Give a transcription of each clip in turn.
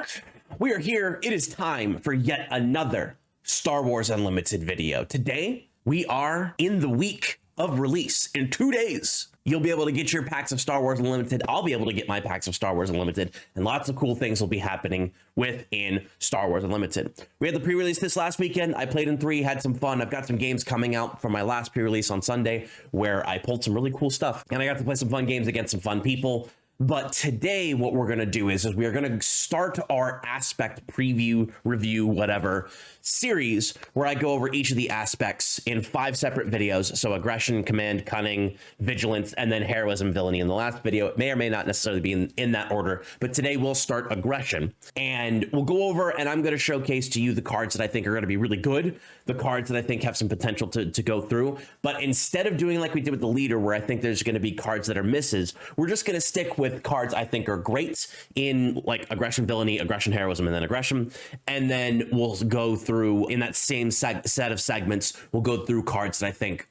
HARK, we are here. It is time for yet another Star Wars Unlimited video. Today, we are in the week of release. In 2 days, you'll be able to get your packs of Star Wars Unlimited. I'll be able to get my packs of Star Wars Unlimited, and lots of cool things will be happening within Star Wars Unlimited. We had the pre-release this last weekend. I played in 3, had some fun. I've got some games coming out from my last pre-release on Sunday where I pulled some really cool stuff, and I got to play some fun games against some fun people. But today, what we're going to do is we are going to start our aspect preview, review, whatever series where I go over each of the aspects in 5 separate videos. So aggression, command, cunning, vigilance, and then heroism, villainy in the last video. It may or may not necessarily be in that order, but today we'll start aggression and we'll go over, and I'm going to showcase to you the cards that I think are going to be really good, the cards that I think have some potential to go through. But instead of doing like we did with the leader, where I think there's going to be cards that are misses, we're just going to stick with cards I think are great in like aggression, villainy, aggression, heroism, and then aggression. And then we'll go through in that same set of segments, we'll go through cards that I think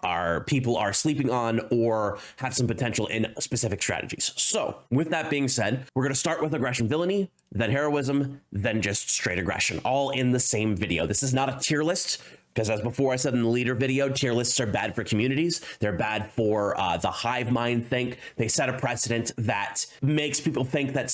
people are sleeping on or have some potential in specific strategies. So with that being said, we're going to start with aggression, villainy, then heroism, then just straight aggression, all in the same video. This is not a tier list, because as before I said in the leader video, tier lists are bad for communities. They're bad for the hive mind think. They set a precedent that makes people think that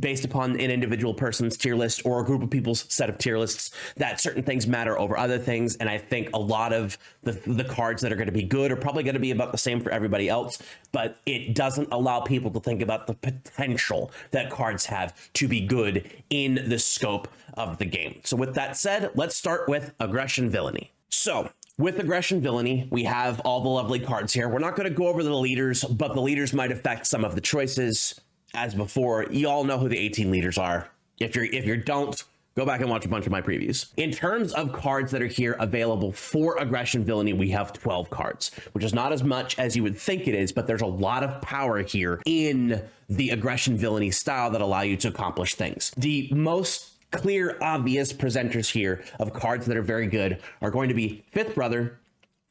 based upon an individual person's tier list or a group of people's set of tier lists, that certain things matter over other things. And I think a lot of the cards that are going to be good are probably going to be about the same for everybody else, but it doesn't allow people to think about the potential that cards have to be good in the scope of the game. So with that said, let's start with aggression, villainy. So with aggression, villainy, we have all the lovely cards here. We're not going to go over the leaders, but the leaders might affect some of the choices. As before, you all know who the 18 leaders are. If you don't, go back and watch a bunch of my previews. In terms of cards that are here available for aggression, villainy, we have 12 cards, which is not as much as you would think it is, but there's a lot of power here in the aggression, villainy style that allow you to accomplish things. The most clear, obvious presenters here of cards that are very good are going to be Fifth Brother,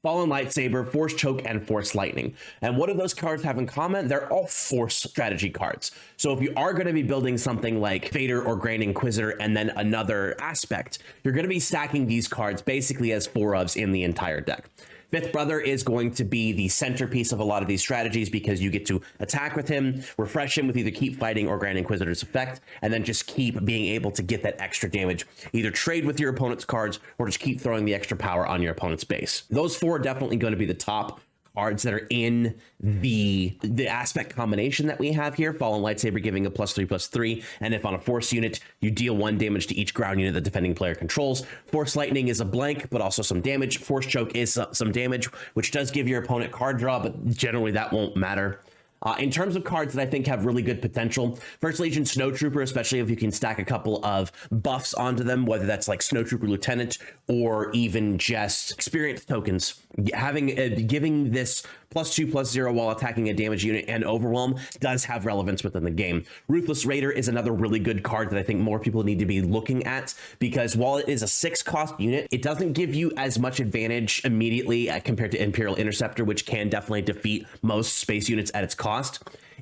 Fallen Lightsaber, Force Choke, and Force Lightning. And what do those cards have in common? They're all Force strategy cards. So if you are going to be building something like Vader or Grand Inquisitor and then another aspect, you're going to be stacking these cards basically as 4-ofs in the entire deck. Fifth Brother is going to be the centerpiece of a lot of these strategies because you get to attack with him, refresh him with either Keep Fighting or Grand Inquisitor's effect, and then just keep being able to get that extra damage. Either trade with your opponent's cards or just keep throwing the extra power on your opponent's base. Those 4 are definitely going to be the top cards that are in the aspect combination that we have here. Fallen Lightsaber giving a +3/+3, and if on a Force unit, you deal 1 damage to each ground unit the defending player controls. Force Lightning is a blank, but also some damage. Force Choke is some damage, which does give your opponent card draw, but generally that won't matter. In terms of cards that I think have really good potential, First Legion Snowtrooper, especially if you can stack a couple of buffs onto them, whether that's like Snowtrooper Lieutenant or even just experience tokens, giving this +2/+0 while attacking a damage unit and overwhelm does have relevance within the game. Ruthless Raider is another really good card that I think more people need to be looking at, because while it is a 6-cost unit, it doesn't give you as much advantage immediately compared to Imperial Interceptor, which can definitely defeat most space units at its cost.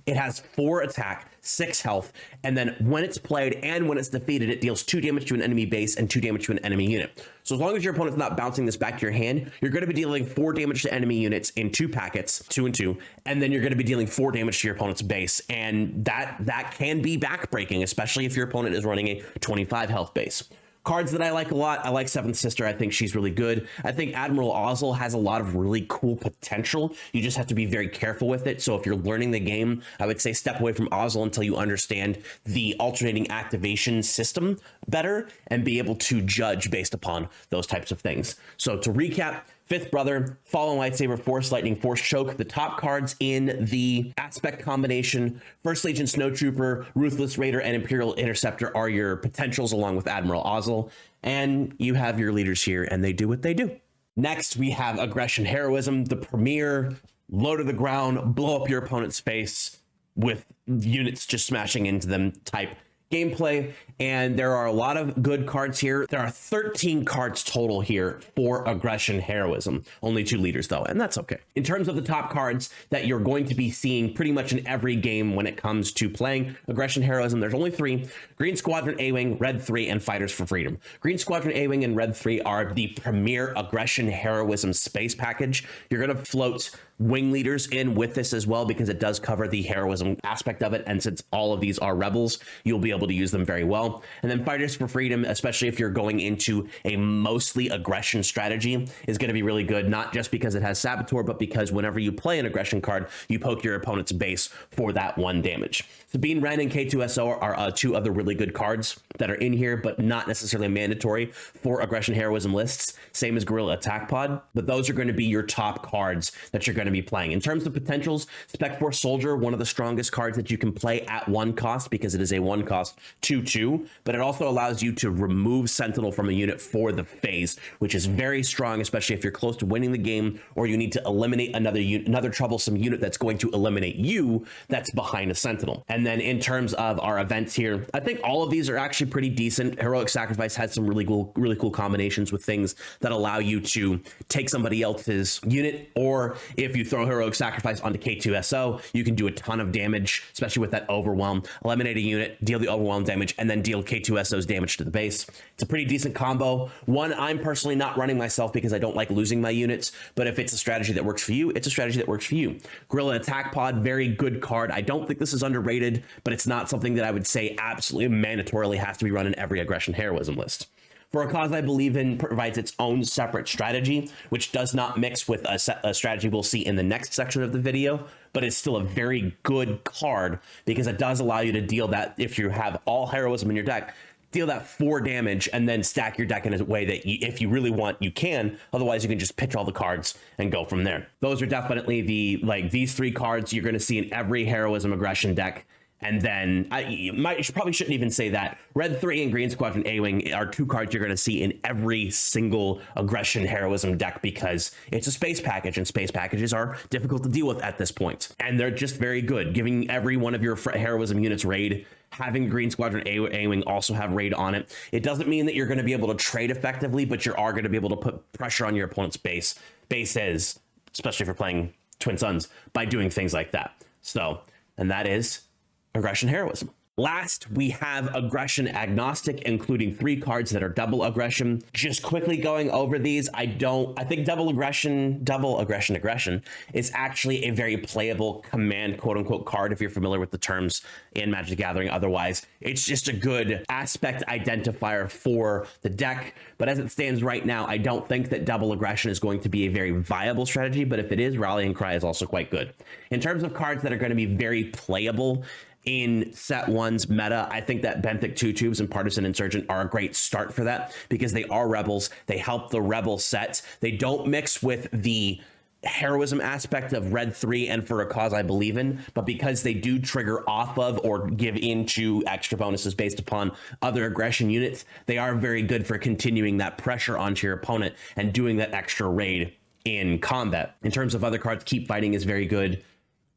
It has 4 attack, 6 health, and then when it's played and when it's defeated, it deals 2 damage to an enemy base and 2 damage to an enemy unit. So as long as your opponent's not bouncing this back to your hand, you're going to be dealing 4 damage to enemy units in 2 packets, 2 and 2, and then you're going to be dealing 4 damage to your opponent's base, and that can be backbreaking, especially if your opponent is running a 25 health base. Cards that I like a lot, I like Seventh Sister. I think she's really good. I think Admiral Ozzel has a lot of really cool potential. You just have to be very careful with it. So if you're learning the game, I would say step away from Ozzel until you understand the alternating activation system better and be able to judge based upon those types of things. So to recap, Fifth Brother, Fallen Lightsaber, Force Lightning, Force Choke, the top cards in the aspect combination. First Legion Snowtrooper, Ruthless Raider, and Imperial Interceptor are your potentials along with Admiral Ozzel. And you have your leaders here, and they do what they do. Next, we have Aggression Heroism, the premier, low to the ground, blow up your opponent's face with units just smashing into them type gameplay, and there are a lot of good cards here. There are 13 cards total here for Aggression Heroism. Only 2 leaders though, and that's okay. In terms of the top cards that you're going to be seeing pretty much in every game when it comes to playing Aggression Heroism, there's only 3: Green Squadron A-Wing, Red 3, and Fighters for Freedom. Green Squadron A-Wing and Red 3 are the premier Aggression Heroism space package. You're going to float wing leaders in with this as well, because it does cover the heroism aspect of it, and since all of these are rebels, you'll be able to use them very well. And then Fighters for Freedom, especially if you're going into a mostly aggression strategy, is going to be really good, not just because it has Saboteur, but because whenever you play an aggression card, you poke your opponent's base for that 1 damage. Sabine Wren and K2SO are 2 other really good cards that are in here, but not necessarily mandatory for Aggression Heroism lists, same as Guerrilla Attack Pod, but those are going to be your top cards that you're going to be playing. In terms of potentials, Spec Force Soldier, one of the strongest cards that you can play at 1 cost, because it is a 1 cost 2/2, but it also allows you to remove Sentinel from a unit for the phase, which is very strong, especially if you're close to winning the game, or you need to eliminate another troublesome unit that's going to eliminate you that's behind a Sentinel. And then in terms of our events here, I think all of these are actually pretty decent. Heroic Sacrifice has some really cool combinations with things that allow you to take somebody else's unit, or if you throw Heroic Sacrifice onto K2SO, you can do a ton of damage, especially with that Overwhelm. Eliminate a unit, deal the Overwhelm damage, and then deal K2SO's damage to the base. It's a pretty decent combo. One I'm personally not running myself because I don't like losing my units, but if it's a strategy that works for you, it's a strategy that works for you. Guerrilla Attack Pod, very good card. I don't think this is underrated, but it's not something that I would say absolutely mandatorily has to be run in every Aggression Heroism list. For a Cause I Believe In provides its own separate strategy, which does not mix with a strategy we'll see in the next section of the video, but it's still a very good card because it does allow you to deal that, if you have all heroism in your deck, deal that 4 damage and then stack your deck in a way that if you really want, you can. Otherwise, you can just pitch all the cards and go from there. Those are definitely these 3 cards you're going to see in every heroism aggression deck. And then you probably shouldn't even say that. Red 3 and Green Squadron A-Wing are 2 cards you're going to see in every single aggression heroism deck, because it's a space package, and space packages are difficult to deal with at this point. And they're just very good, giving every one of your heroism units raid. Having Green Squadron A-Wing also have raid on it. It doesn't mean that you're going to be able to trade effectively, but you are going to be able to put pressure on your opponent's bases, especially if you're playing Twin Suns, by doing things like that. So, and that is Aggression Heroism. Last, we have Aggression Agnostic, including 3 cards that are double aggression. Just quickly going over these, I think double aggression is actually a very playable command, quote unquote, card if you're familiar with the terms in Magic the Gathering. Otherwise, it's just a good aspect identifier for the deck. But as it stands right now, I don't think that double aggression is going to be a very viable strategy, but if it is, Rallying Cry is also quite good. In terms of cards that are going to be very playable in set 1's meta, I think that Benthic 2/2s and Partisan Insurgent are a great start for that, because they are rebels. They help the rebel set. They don't mix with the heroism aspect of Red 3 and For a Cause I Believe In, but because they do trigger off of or give into extra bonuses based upon other aggression units, they are very good for continuing that pressure onto your opponent and doing that extra raid in combat. In terms of other cards, Keep Fighting is very good.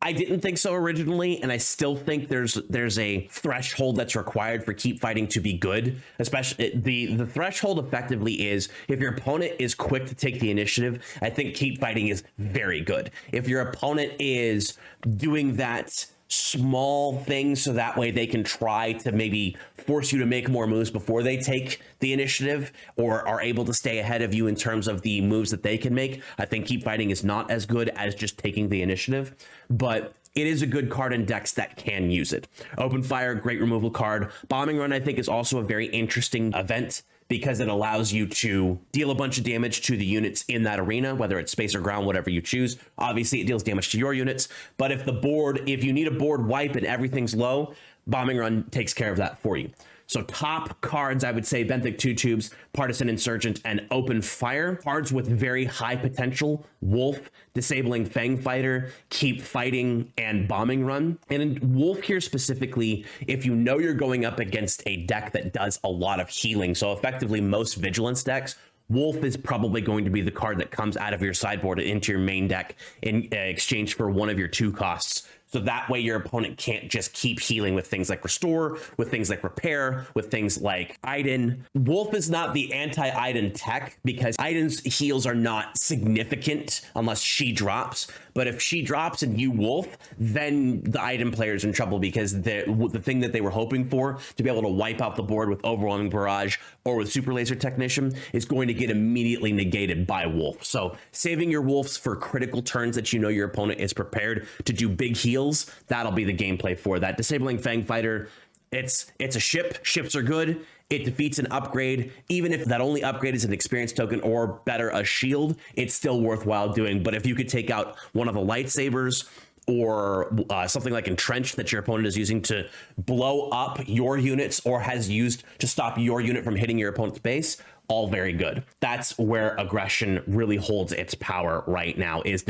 I didn't think so originally, and I still think there's a threshold that's required for Keep Fighting to be good. Especially the threshold effectively is if your opponent is quick to take the initiative. I think Keep Fighting is very good. If your opponent is doing that small things so that way they can try to maybe force you to make more moves before they take the initiative, or are able to stay ahead of you in terms of the moves that they can make, I think Keep Fighting is not as good as just taking the initiative, but it is a good card in decks that can use it. Open Fire, great removal card. Bombing Run, I think, is also a very interesting event, because it allows you to deal a bunch of damage to the units in that arena, whether it's space or ground, whatever you choose. Obviously, it deals damage to your units, but if you need a board wipe and everything's low, Bombing Run takes care of that for you. So top cards, I would say Benthic 2/2s, Partisan Insurgent, and Open Fire. Cards with very high potential: Wolf, Disabling Fang Fighter, Keep Fighting, and Bombing Run. And in Wolf here specifically, if you know you're going up against a deck that does a lot of healing, so effectively most Vigilance decks, Wolf is probably going to be the card that comes out of your sideboard into your main deck in exchange for one of your 2 costs. So that way your opponent can't just keep healing with things like Restore, with things like Repair, with things like Iden. Wolf is not the anti-Iden tech because Iden's heals are not significant unless she drops. But if she drops and you Wolf, then the Iden player is in trouble because the thing that they were hoping for, to be able to wipe out the board with Overwhelming Barrage or with Super Laser Technician, is going to get immediately negated by Wolf. So saving your Wolves for critical turns that you know your opponent is prepared to do big heals, that'll be the gameplay for that. Disabling Fang Fighter, it's a ship. Ships are good. It defeats an upgrade. Even if that only upgrade is an experience token or better, a shield, it's still worthwhile doing. But if you could take out one of the lightsabers or something like Entrench that your opponent is using to blow up your units or has used to stop your unit from hitting your opponent's base, all very good. That's where aggression really holds its power right now, is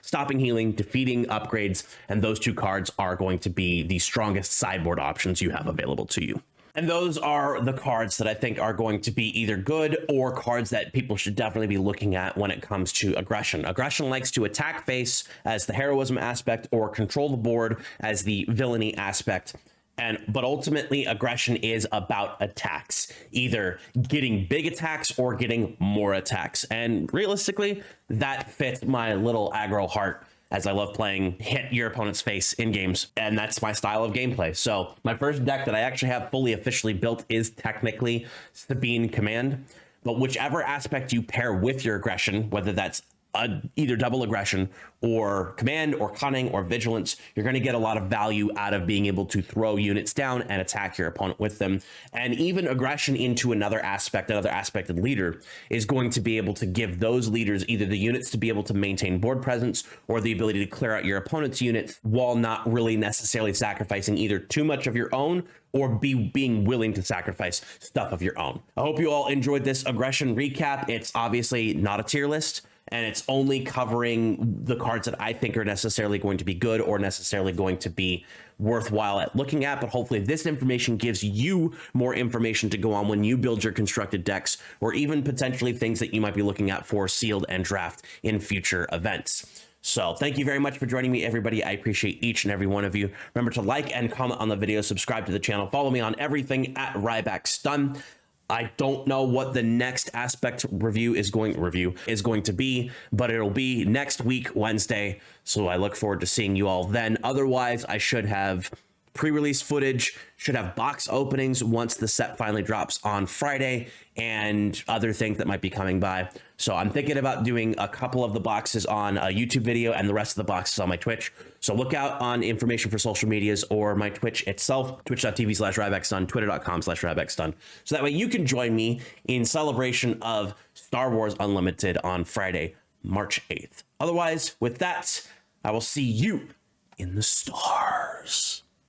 stopping healing, defeating upgrades, and those two cards are going to be the strongest sideboard options you have available to you. And those are the cards that I think are going to be either good or cards that people should definitely be looking at when it comes to aggression. Aggression likes to attack face as the heroism aspect or control the board as the villainy aspect. But ultimately, aggression is about attacks, either getting big attacks or getting more attacks. And realistically, that fits my little aggro heart, as I love playing hit your opponent's face in games, and that's my style of gameplay. So my first deck that I actually have fully officially built is technically Sabine Command, but whichever aspect you pair with your aggression, whether that's either double aggression or command or cunning or vigilance, you're going to get a lot of value out of being able to throw units down and attack your opponent with them. And even aggression into another aspected leader is going to be able to give those leaders either the units to be able to maintain board presence or the ability to clear out your opponent's units while not really necessarily sacrificing either too much of your own or being willing to sacrifice stuff of your own. I hope you all enjoyed this aggression recap. It's obviously not a tier list, and it's only covering the cards that I think are necessarily going to be good or necessarily going to be worthwhile at looking at. But hopefully this information gives you more information to go on when you build your constructed decks, or even potentially things that you might be looking at for sealed and draft in future events. So thank you very much for joining me, everybody. I appreciate each and every one of you. Remember to like and comment on the video, subscribe to the channel, follow me on everything at RybackStun. I don't know what the next aspect review is going to be, but it'll be next week, Wednesday. So I look forward to seeing you all then. Otherwise, I should have pre-release footage, should have box openings once the set finally drops on Friday, and other things that might be coming by. So I'm thinking about doing a couple of the boxes on a YouTube video and the rest of the boxes on my Twitch. So look out on information for social medias or my Twitch itself, twitch.tv/RybackStun, twitter.com/RybackStun. So that way you can join me in celebration of Star Wars Unlimited on Friday, March 8th. Otherwise, with that, I will see you in the stars.